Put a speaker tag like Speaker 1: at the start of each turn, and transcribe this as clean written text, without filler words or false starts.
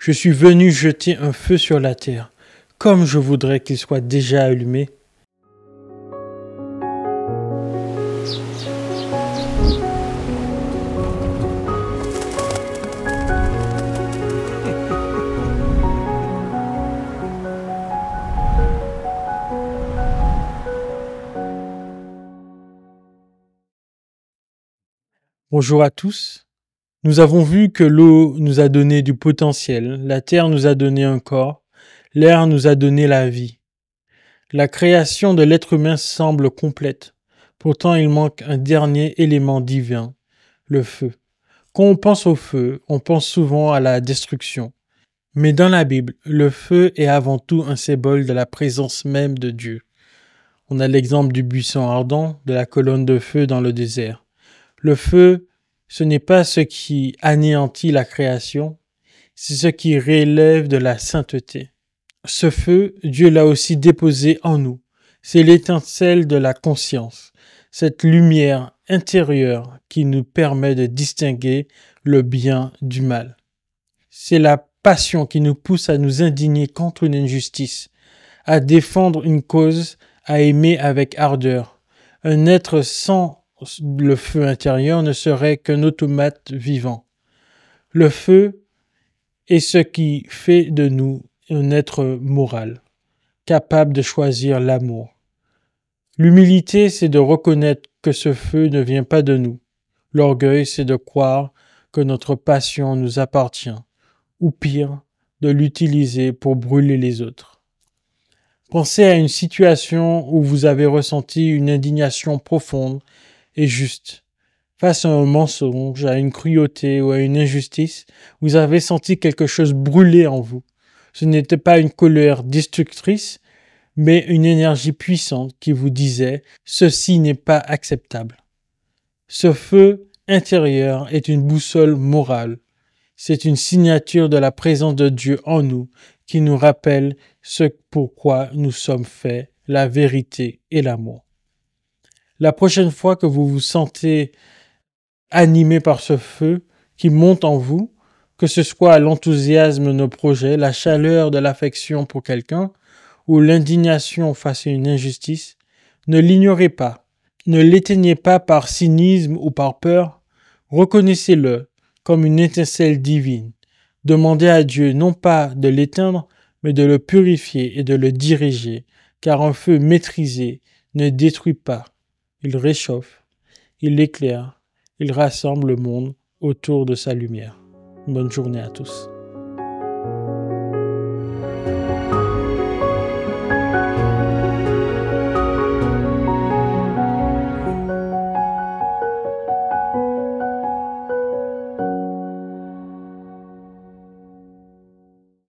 Speaker 1: Je suis venu jeter un feu sur la terre, comme je voudrais qu'il soit déjà allumé. Bonjour à tous. Nous avons vu que l'eau nous a donné du potentiel, la terre nous a donné un corps, l'air nous a donné la vie. La création de l'être humain semble complète. Pourtant, il manque un dernier élément divin, le feu. Quand on pense au feu, on pense souvent à la destruction. Mais dans la Bible, le feu est avant tout un symbole de la présence même de Dieu. On a l'exemple du buisson ardent, de la colonne de feu dans le désert. Le feu, ce n'est pas ce qui anéantit la création, c'est ce qui relève de la sainteté. Ce feu, Dieu l'a aussi déposé en nous. C'est l'étincelle de la conscience, cette lumière intérieure qui nous permet de distinguer le bien du mal. C'est la passion qui nous pousse à nous indigner contre une injustice, à défendre une cause, à aimer avec ardeur. Un être sans le feu intérieur ne serait qu'un automate vivant. Le feu est ce qui fait de nous un être moral, capable de choisir l'amour. L'humilité, c'est de reconnaître que ce feu ne vient pas de nous. L'orgueil, c'est de croire que notre passion nous appartient, ou pire, de l'utiliser pour brûler les autres. Pensez à une situation où vous avez ressenti une indignation profonde et juste. Face à un mensonge, à une cruauté ou à une injustice, vous avez senti quelque chose brûler en vous. Ce n'était pas une colère destructrice, mais une énergie puissante qui vous disait « ceci n'est pas acceptable ». Ce feu intérieur est une boussole morale. C'est une signature de la présence de Dieu en nous qui nous rappelle ce pourquoi nous sommes faits, la vérité et l'amour. La prochaine fois que vous vous sentez animé par ce feu qui monte en vous, que ce soit l'enthousiasme de nos projets, la chaleur de l'affection pour quelqu'un ou l'indignation face à une injustice, ne l'ignorez pas, ne l'éteignez pas par cynisme ou par peur, reconnaissez-le comme une étincelle divine. Demandez à Dieu non pas de l'éteindre, mais de le purifier et de le diriger, car un feu maîtrisé ne détruit pas, il réchauffe, il éclaire, il rassemble le monde autour de sa lumière. Bonne journée à tous.